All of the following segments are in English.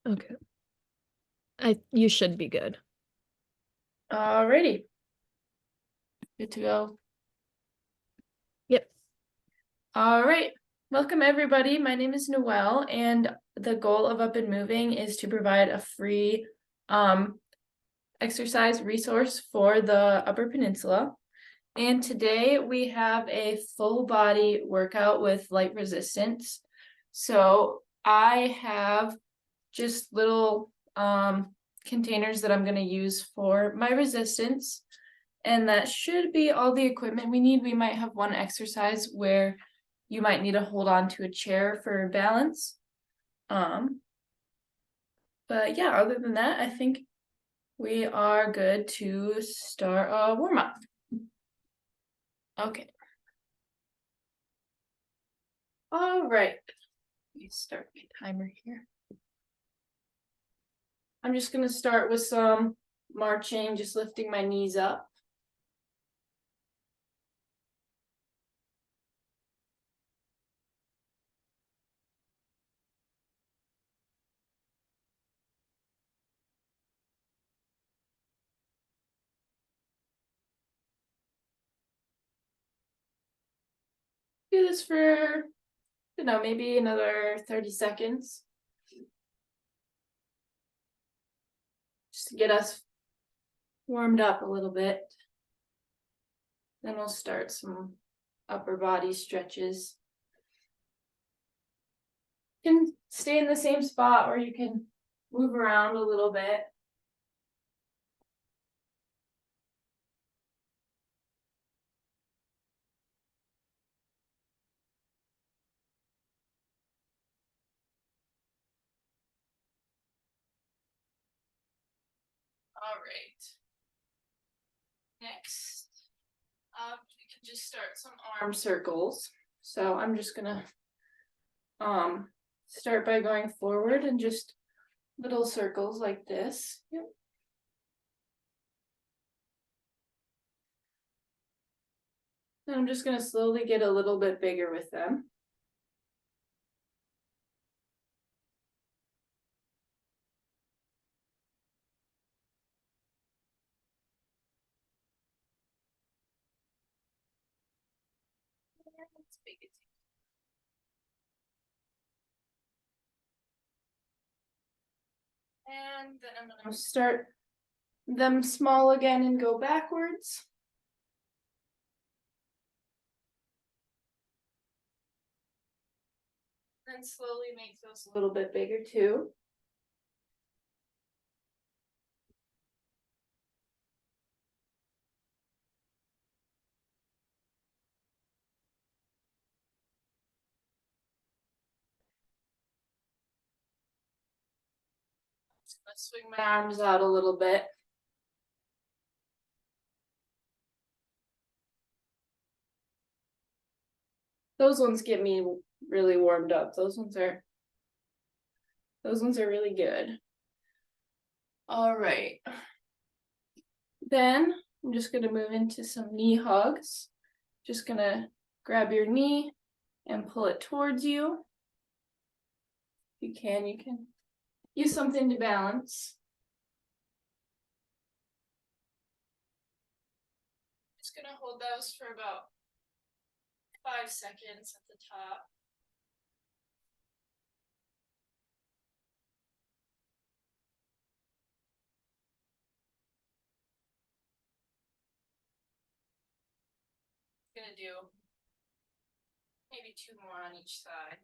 Okay. You should be good. Alrighty. Good to go. Yep. All right. Welcome, everybody. My name is Noelle, and the goal of Up and Moving is to provide a free exercise resource for the Upper Peninsula. And today we have a full body workout with light resistance. So I have just little containers that I'm going to use for my resistance. And that should be all the equipment we need. We might have one exercise where you might need to hold on to a chair for balance. But yeah, other than that, I think we are good to start a warm-up. Okay. All right. Let me start my timer here. I'm just going to start with some marching, just lifting my knees up. Do this for, maybe another 30 seconds. Just to get us warmed up a little bit. Then we'll start some upper body stretches. You can stay in the same spot or you can move around a little bit. All right. Next, you can just start some arm circles. So I'm just gonna start by going forward and just little circles like this. Yep. And I'm just gonna slowly get a little bit bigger with them. As big as and then I'm gonna start them small again and go backwards. Then slowly make those a little bit bigger too. Let's swing my arms out a little bit. Those ones get me really warmed up. Those ones are really good. All right. Then I'm just gonna move into some knee hugs. Just gonna grab your knee and pull it towards you. If you can use something to balance. Just gonna hold those for about 5 seconds at the top. Gonna do maybe 2 more on each side.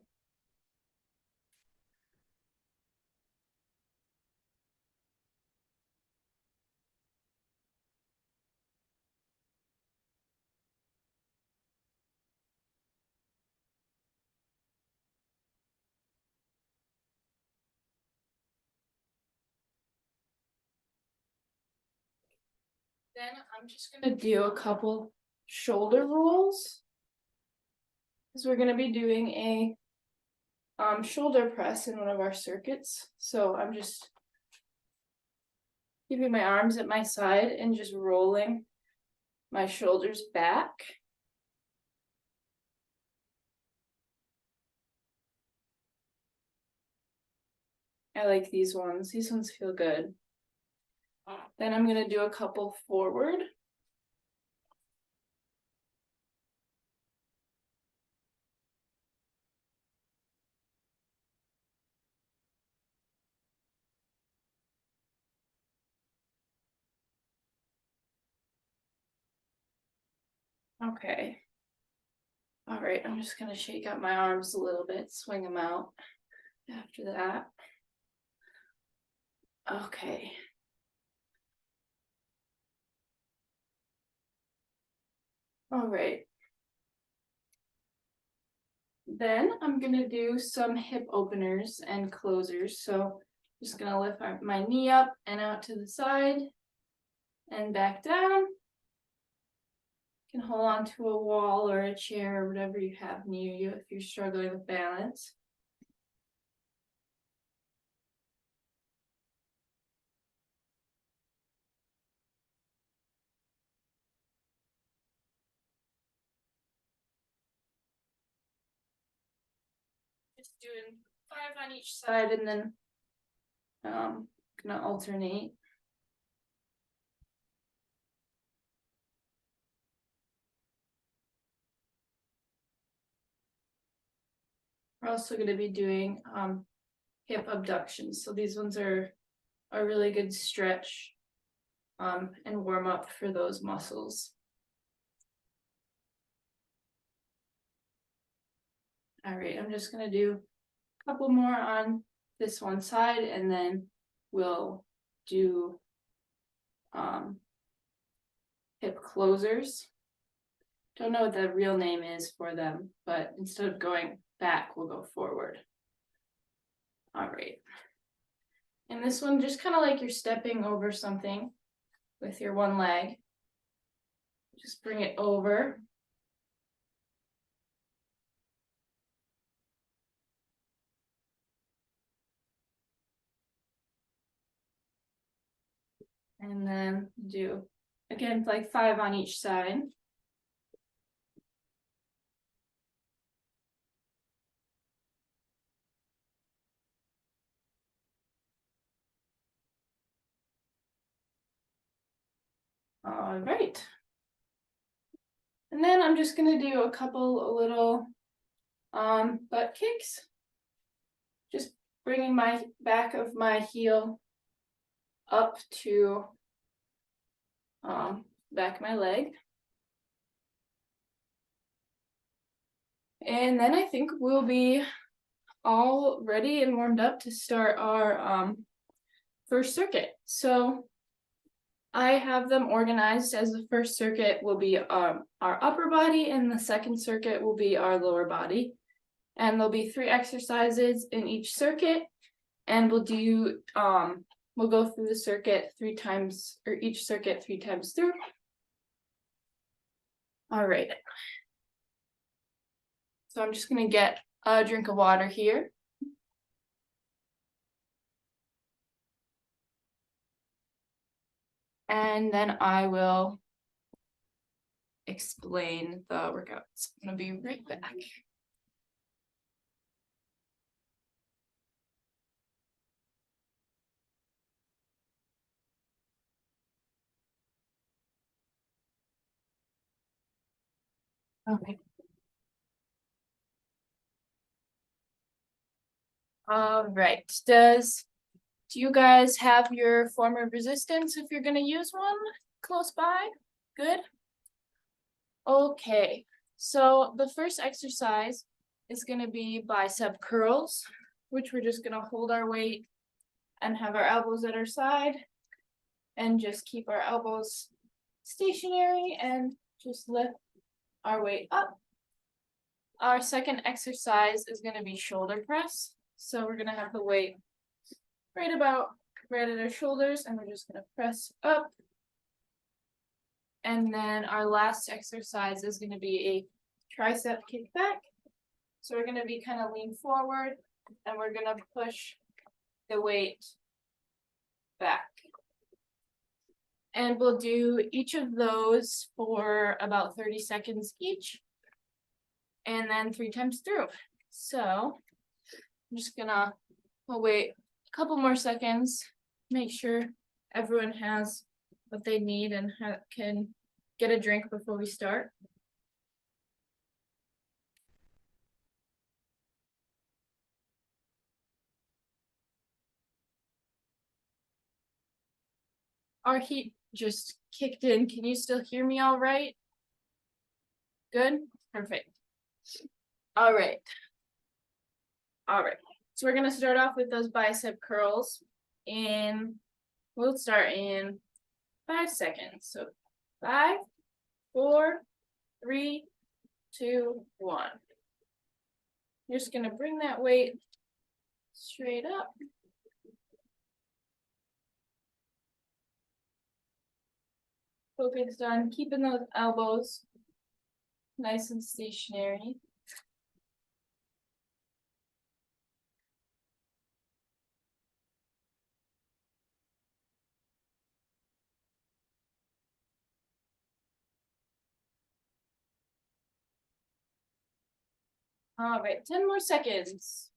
Then I'm just gonna do a couple shoulder rolls, because we're gonna be doing a shoulder press in one of our circuits. So I'm just keeping my arms at my side and just rolling my shoulders back. I like these ones. These ones feel good. Then I'm gonna do a couple forward. Okay. All right, I'm just gonna shake out my arms a little bit, swing them out after that. Okay. All right. Then I'm gonna do some hip openers and closers. So just gonna lift my knee up and out to the side and back down. You can hold on to a wall or a chair or whatever you have near you if you're struggling with balance. Just doing 5 on each side and then gonna alternate. We're also gonna be doing hip abductions. So these ones are a really good stretch and warm up for those muscles. All right, I'm just gonna do a couple more on this one side and then we'll do hip closers. Don't know what the real name is for them, but instead of going back, we'll go forward. All right. And this one, just kind of like you're stepping over something with your one leg. Just bring it over. And then do, again, like 5 on each side. All right. And then I'm just gonna do a couple little butt kicks. Just bringing my back of my heel up to back of my leg. And then I think we'll be all ready and warmed up to start our first circuit. So I have them organized as the first circuit will be our upper body and the second circuit will be our lower body. And there'll be 3 exercises in each circuit. And we'll do we'll go through the circuit 3 times, or each circuit 3 times through. All right. So I'm just gonna get a drink of water here. And then I will explain the workouts. I'm gonna be right back. Okay. All right. Do you guys have your form of resistance if you're gonna use one close by? Good. Okay. So the first exercise is gonna be bicep curls, which we're just gonna hold our weight and have our elbows at our side and just keep our elbows stationary and just lift our weight up. Our second exercise is gonna be shoulder press. So we're gonna have the weight right at our shoulders and we're just gonna press up. And then our last exercise is gonna be a tricep kick back. So we're gonna be kind of lean forward and we're gonna push the weight back. And we'll do each of those for about 30 seconds each. And then 3 times through. So I'm just gonna, we'll wait a couple more seconds, make sure everyone has what they need and can get a drink before we start. Our heat just kicked in. Can you still hear me all right? Good? Perfect. All right. All right. So we're gonna start off with those bicep curls, and we'll start in 5 seconds. So 5, 4, 3, 2, 1. You're just gonna bring that weight straight up. Focused on keeping those elbows nice and stationary. All right, 10 more seconds.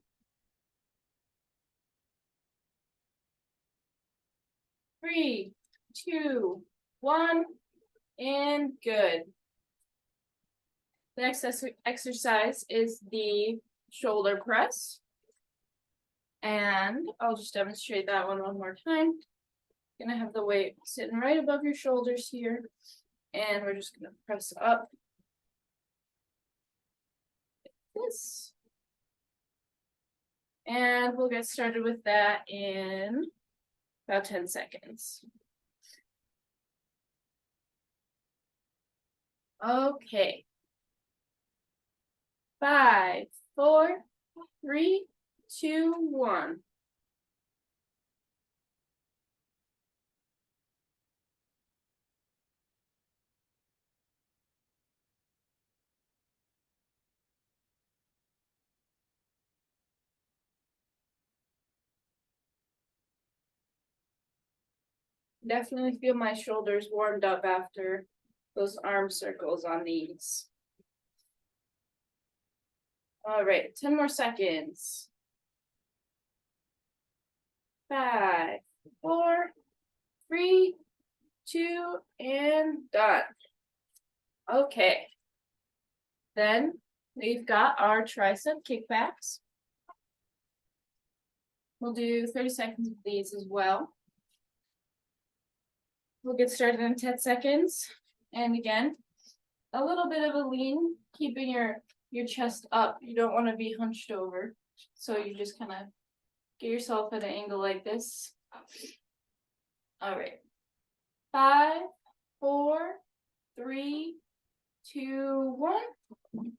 3, 2, 1, and good. The next exercise is the shoulder press. And I'll just demonstrate that one more time. Gonna have the weight sitting right above your shoulders here. And we're just gonna press up. Like this. And we'll get started with that in about 10 seconds. Okay. 5, 4, 3, 2, 1. Definitely feel my shoulders warmed up after those arm circles on these. All right, 10 more seconds. 5, 4, 3, 2, and done. Okay. Then we've got our tricep kickbacks. We'll do 30 seconds of these as well. We'll get started in 10 seconds. And again, a little bit of a lean, keeping your chest up. You don't want to be hunched over. So you just kind of get yourself at an angle like this. All right. 5, 4, 3, 2, 1.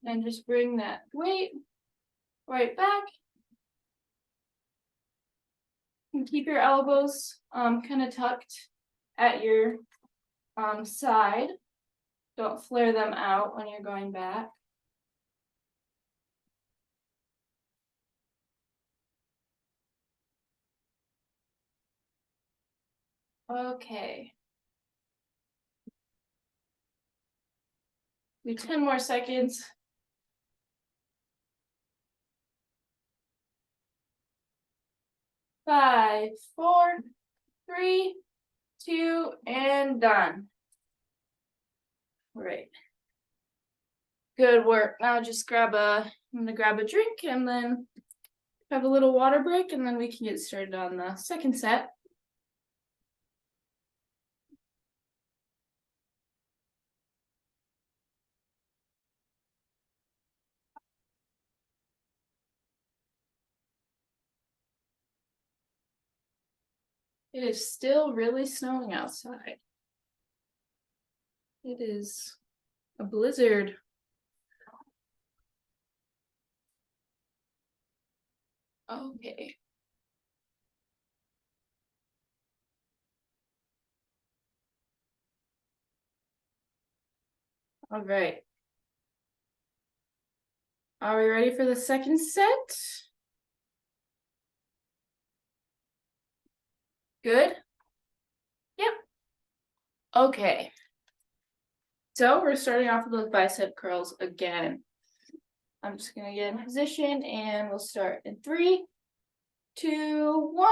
And just bring that weight right back. And keep your elbows kind of tucked at your side. Don't flare them out when you're going back. Okay. Do 10 more seconds. 5, 4, 3, 2, and done. All right. Good work. Now just I'm gonna grab a drink and then have a little water break, and then we can get started on the second set. It is still really snowing outside. It is a blizzard. Okay. All right. Are we ready for the second set? Good? Yep. Okay. So we're starting off with those bicep curls again. I'm just gonna get in position and we'll start in 3, 2, 1.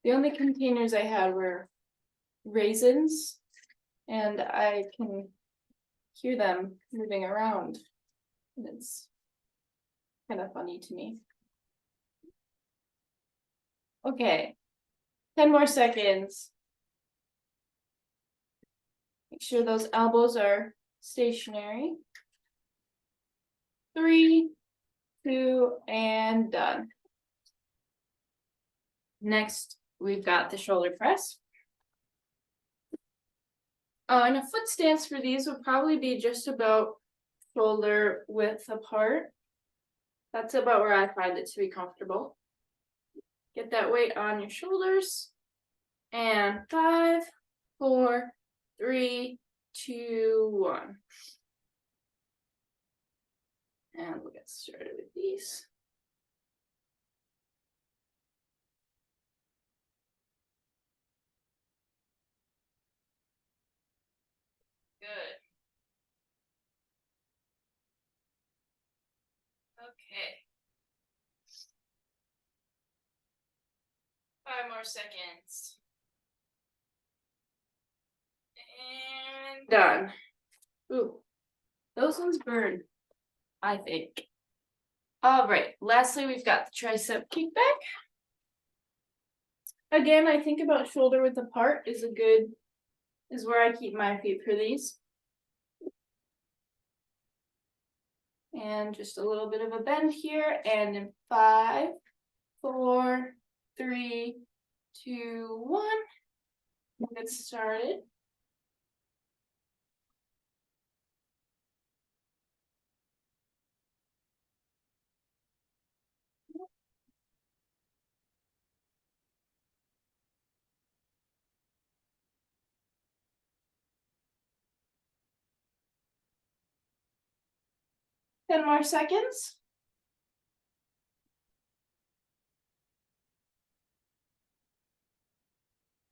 The only containers I had were raisins, and I can hear them moving around. And it's kind of funny to me. Okay, 10 more seconds. Make sure those elbows are stationary. 3, 2, and done. Next, we've got the shoulder press. And a foot stance for these would probably be just about shoulder width apart. That's about where I find it to be comfortable. Get that weight on your shoulders. And 5, 4, 3, 2, 1. And we'll get started with these. Good. Okay. 5 more seconds. And done. Ooh, those ones burn, I think. All right, lastly, we've got the tricep kickback. Again, I think about shoulder width apart is where I keep my feet for these. And just a little bit of a bend here, and in 5, 4, 3, 2, 1. Get started. Ten more seconds.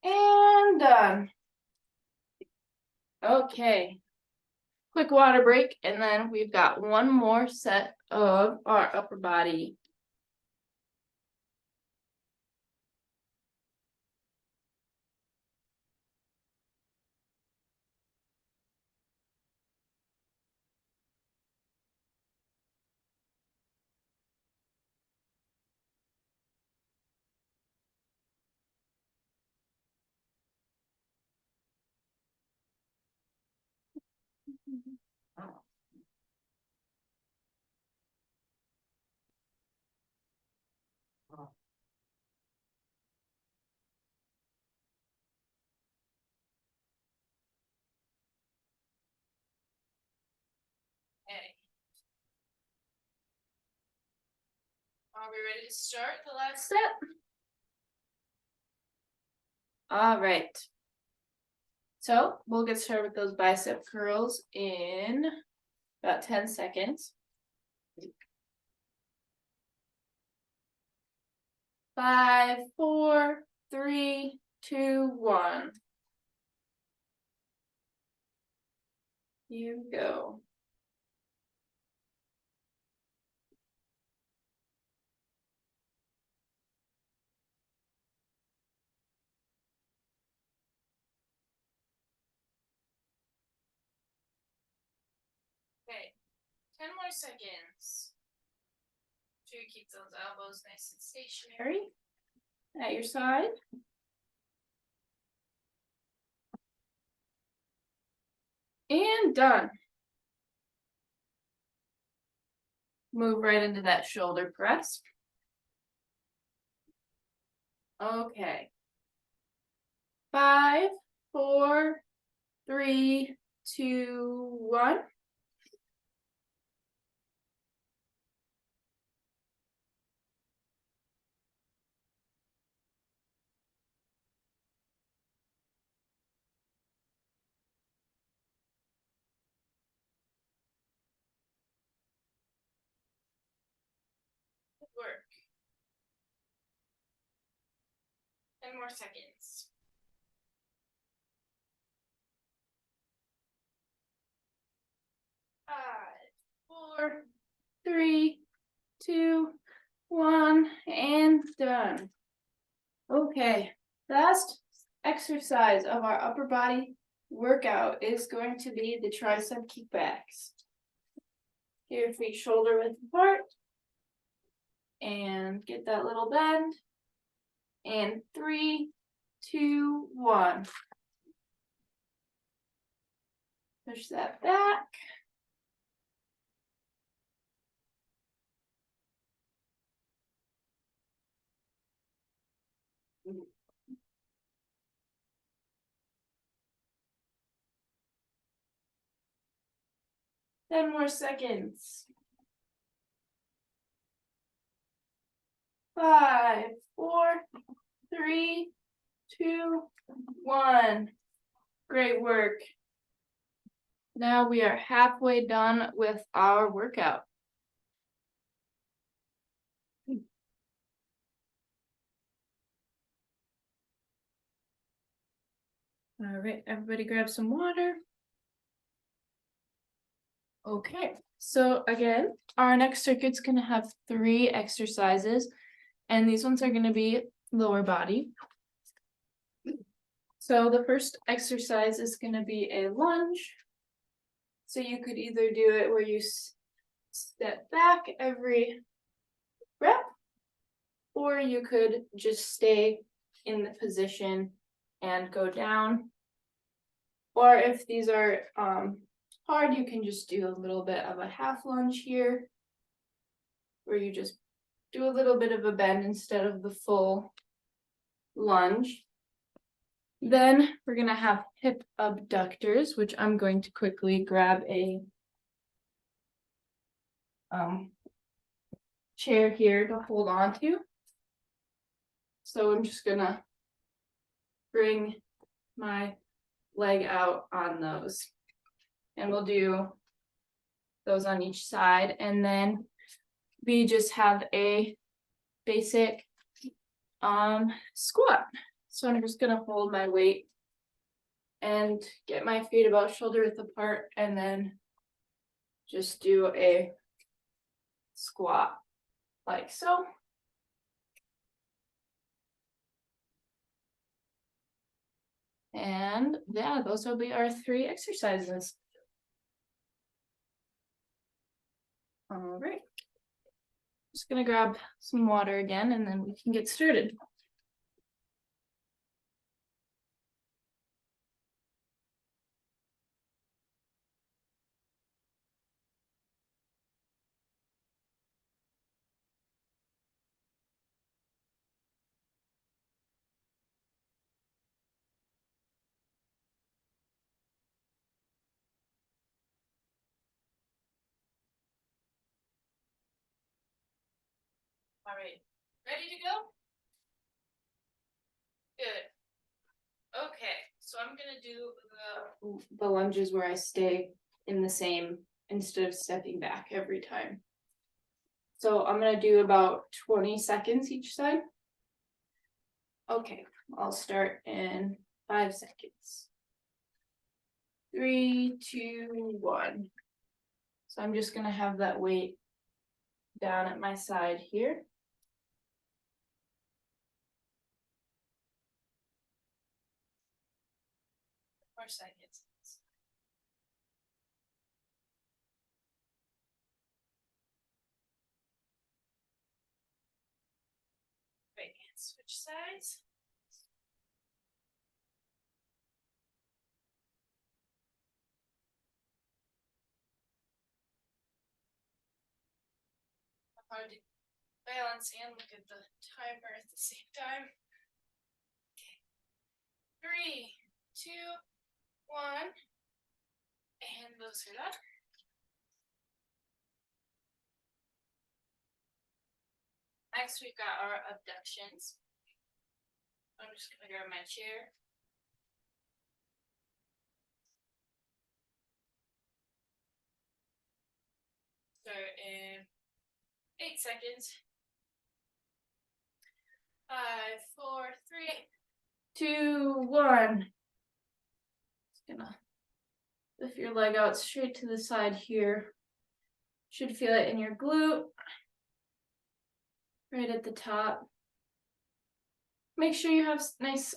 And done. Okay. Quick water break, and then we've got one more set of our upper body. Okay. Are we ready to start the last step? All right. So we'll get started with those bicep curls in about 10 seconds. 5, 4, 3, 2, 1. You go. Okay, 10 more seconds. Make sure you keep those elbows nice and stationary at your side. And done. Move right into that shoulder press. Okay. 5, 4, 3, 2, 1. Good work. 10 more more seconds. 5, 4, 3, 2, 1, and done. Okay, last exercise of our upper body workout is going to be the tricep kickbacks. Get your feet shoulder width apart. And get that little bend. And 3, 2, 1. Push that back. Ten more seconds. 5, 4, 3, 2, 1. Great work. Now we are halfway done with our workout. All right, everybody grab some water. Okay, so again, our next circuit's gonna have 3 exercises, and these ones are gonna be lower body. So the first exercise is gonna be a lunge. So you could either do it where you step back every rep, or you could just stay in the position and go down. Or if these are hard, you can just do a little bit of a half lunge here, where you just do a little bit of a bend instead of the full lunge. Then we're gonna have hip abductors, which I'm going to quickly grab a chair here to hold on to. So I'm just gonna bring my leg out on those. And we'll do those on each side. And then we just have a basic squat. So I'm just gonna hold my weight and get my feet about shoulder width apart, and then just do a squat like so. And yeah, those will be our 3 exercises. All right. Just gonna grab some water again, and then we can get started. All right, ready to go? Good. Okay, so I'm gonna do the lunges where I stay in the same instead of stepping back every time. So I'm gonna do about 20 seconds each side. Okay, I'll start in 5 seconds. 3, 2, 1. So I'm just gonna have that weight down at my side here. More seconds. Right, switch sides. Hard to balance and look at the timer at the same time. Okay. 3, 2, 1. And those are done. Next, we've got our abductions. I'm just gonna grab my chair. Start in 8 seconds. 5, 4, 3, 2, 1. Just gonna lift your leg out straight to the side here. Should feel it in your glute. Right at the top. Make sure you have nice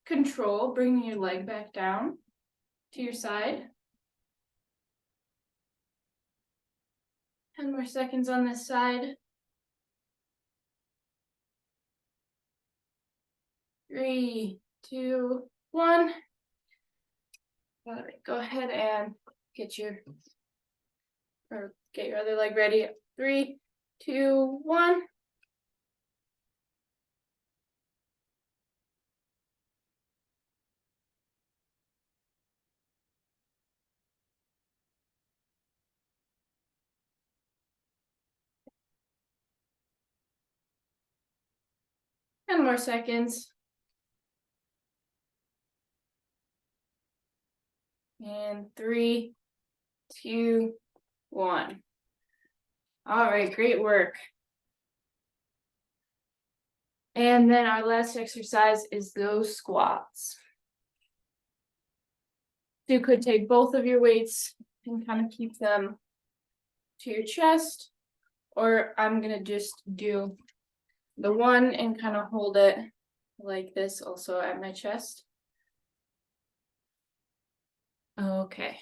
control, bringing your leg back down to your side. 10 more seconds on this side. 3, 2, 1. All right, go ahead and get your other leg ready. 3, 2, 1. Ten more seconds. And 3, 2, 1. All right, great work. And then our last exercise is those squats. So you could take both of your weights and kind of keep them to your chest, or I'm gonna just do the one and kind of hold it like this also at my chest. Okay.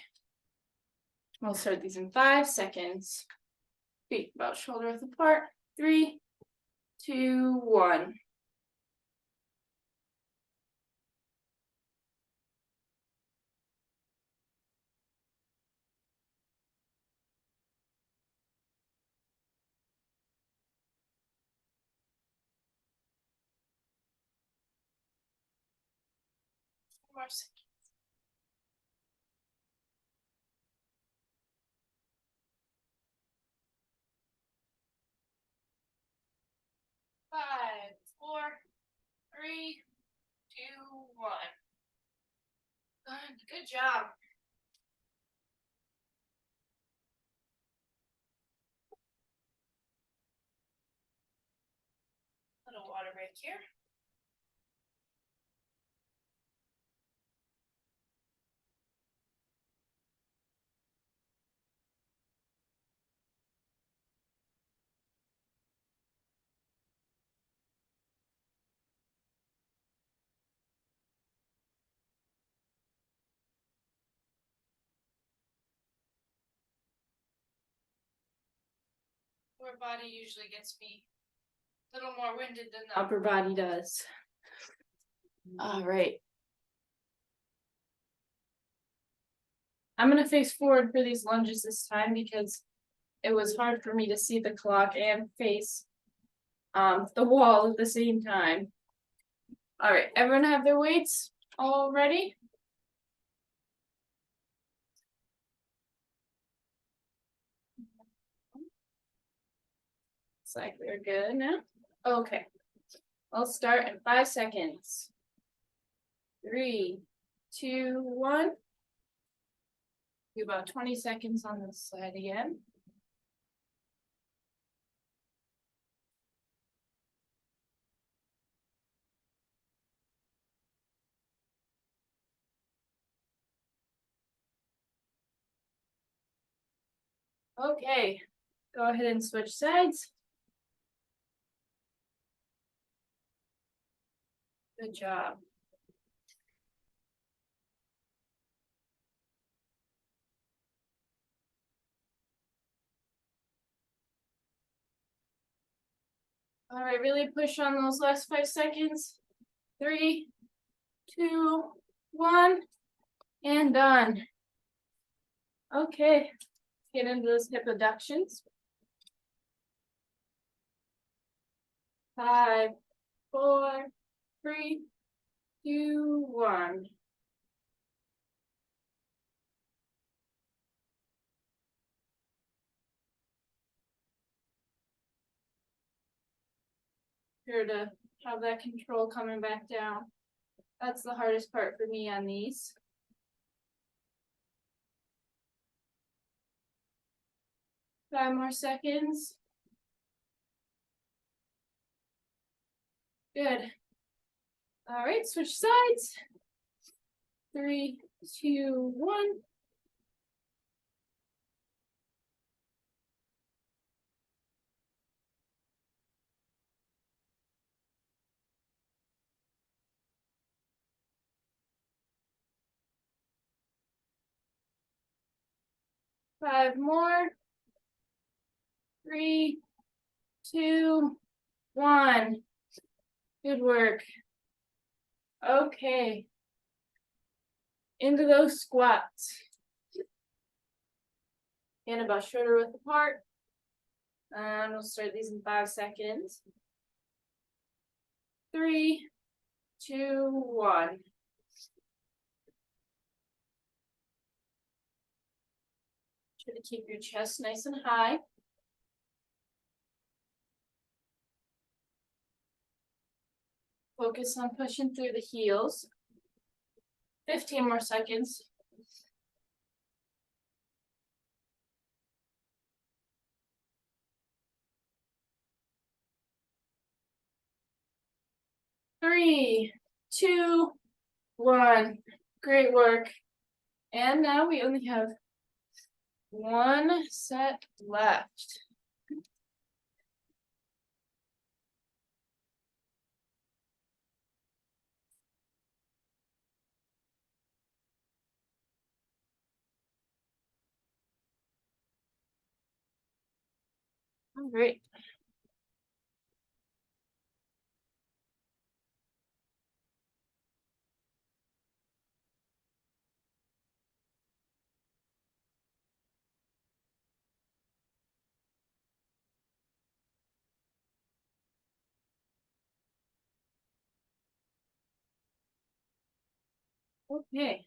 We'll start these in 5 seconds. Feet about shoulder width apart. 3, 2, 1. More seconds. 5, 4, 3, 2, 1. Good job. Little water break here. Lower body usually gets me a little more winded than the upper body does. All right. I'm gonna face forward for these lunges this time because it was hard for me to see the clock and face the wall at the same time. All right, everyone have their weights all ready? Looks like we're good now. Okay, I'll start in 5 seconds. 3, 2, 1. Do about 20 seconds on this side again. Okay, go ahead and switch sides. Good job. All right, really push on those last 5 seconds. 3, 2, 1, and done. Okay, get into those hip abductions. 5, 4, 3, 2, 1. Here to have that control coming back down. That's the hardest part for me on these. Five more seconds. Good. All right, switch sides. 3, 2, 1. Five more. 3, 2, 1. Good work. Okay. Into those squats. And about shoulder width apart. And we'll start these in 5 seconds. 3, 2, 1. Try to keep your chest nice and high. Focus on pushing through the heels. 15 more seconds. 3, 2, 1. Great work. And now we only have one set left. All right. Okay.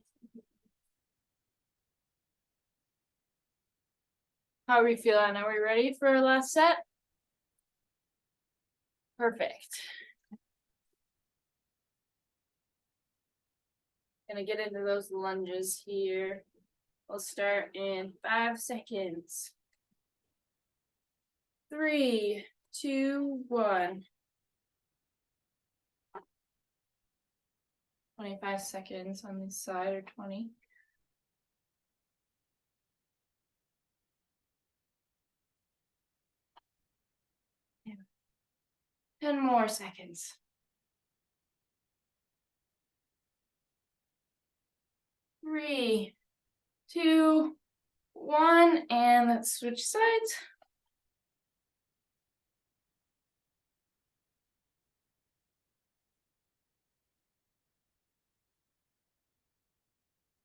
How are we feeling? Are we ready for our last set? Perfect. Gonna get into those lunges here. We'll start in 5 seconds. 3, 2, 1. 25 seconds on this side, or 20. Yeah. 10 more seconds. 3, 2, 1, and let's switch sides.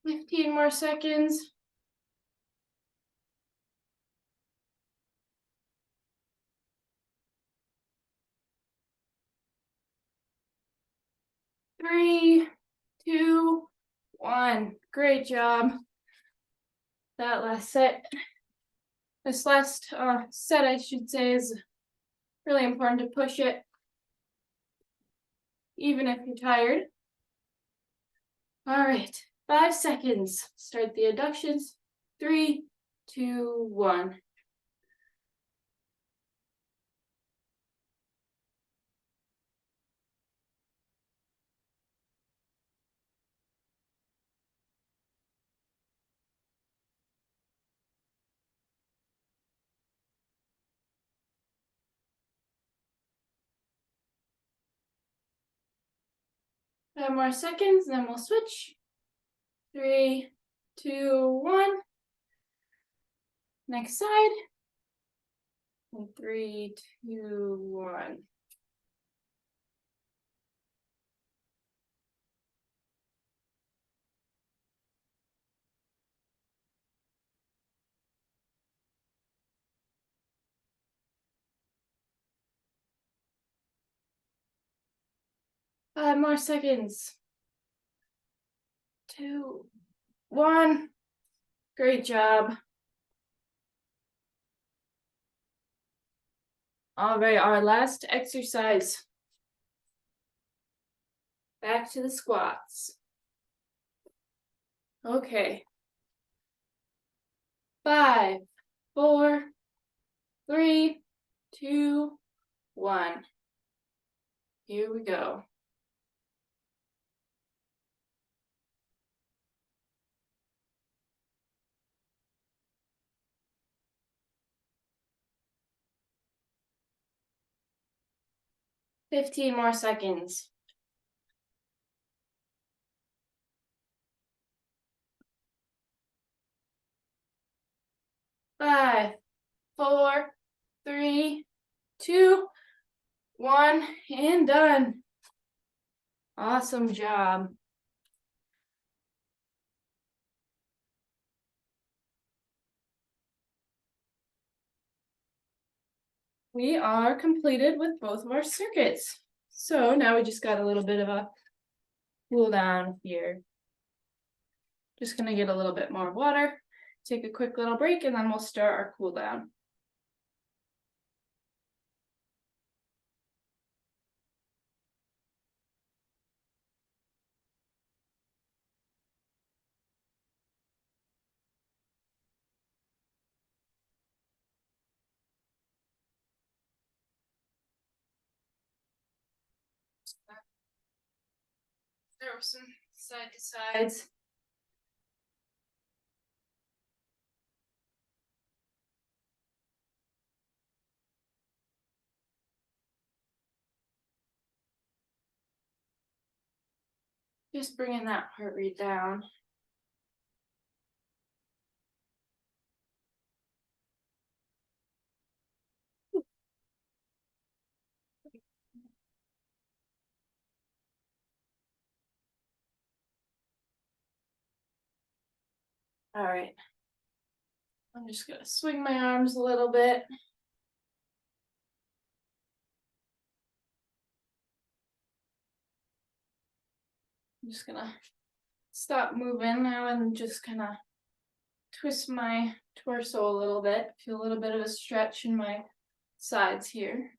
Fifteen more seconds. 3, 2, 1. Great job. That last set. This last set, I should say, is really important to push it, even if you're tired. All right, 5 seconds. Start the adductions. 3, 2, 1. Five more seconds, then we'll switch. 3, 2, 1. Next side. And 3, 2, 1. Five more seconds. 2, 1. Great job. All right, our last exercise. Back to the squats. Okay. 5, 4, 3, 2, 1. Here we go. 15 more seconds. 5, 4, 3, 2, 1, and done. Awesome job. We are completed with both of our circuits. So now we just got a little bit of a cool down here. Just gonna get a little bit more water, take a quick little break, and then we'll start our cool down. There were some side to sides. Just bringing that heart rate down. All right. I'm just gonna swing my arms a little bit. I'm just gonna stop moving now and just kind of twist my torso a little bit. Feel a little bit of a stretch in my sides here.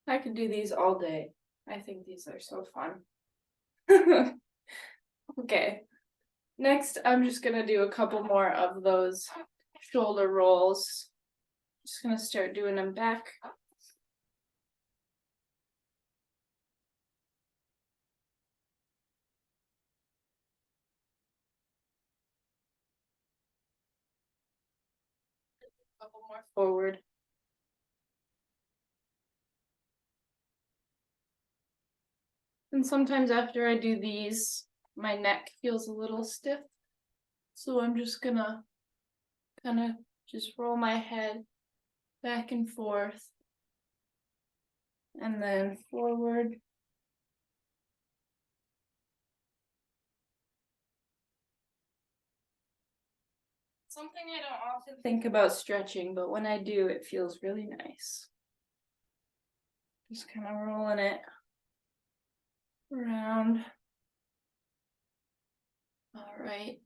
I could do these all day. I think these are so fun. Okay. Next, I'm just gonna do a couple more of those shoulder rolls. Just gonna start doing them back. A couple more forward. And sometimes after I do these, my neck feels a little stiff. So I'm just gonna kind of just roll my head back and forth. And then forward. Something I don't often think about stretching, but when I do, it feels really nice. Just kind of rolling it around. All right.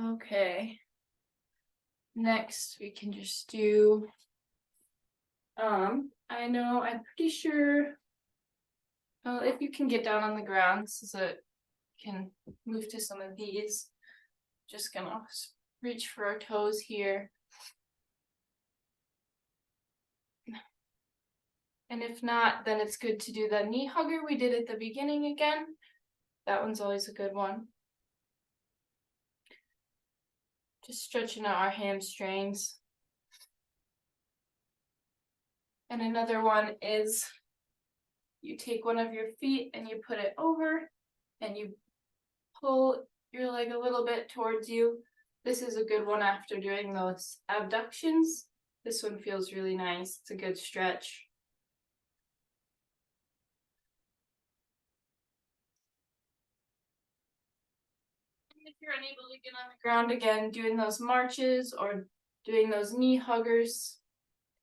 Okay. Next, we can just do, I know, I'm pretty sure, if you can get down on the ground, so that you can move to some of these. Just gonna reach for our toes here. And if not, then it's good to do the knee hugger we did at the beginning again. That one's always a good one. Just stretching out our hamstrings. And another one is you take one of your feet and you put it over and you pull your leg a little bit towards you. This is a good one after doing those abductions. This one feels really nice. It's a good stretch. If you're unable to get on the ground again, doing those marches or doing those knee huggers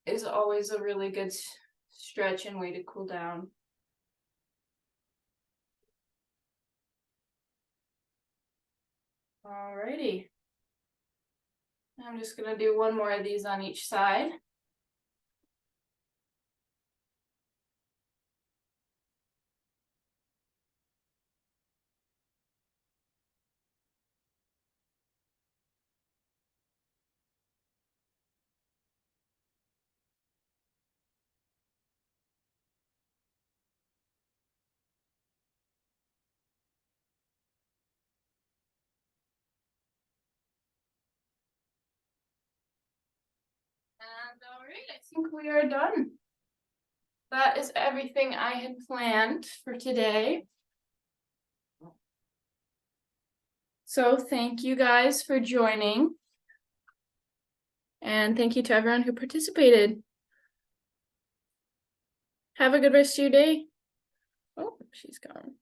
is always a really good stretch and way to cool down. Alrighty. I'm just gonna do one more of these on each side. all right, I think we are done. That is everything I had planned for today. So thank you guys for joining. And thank you to everyone who participated. Have a good rest of your day. Oh, she's gone.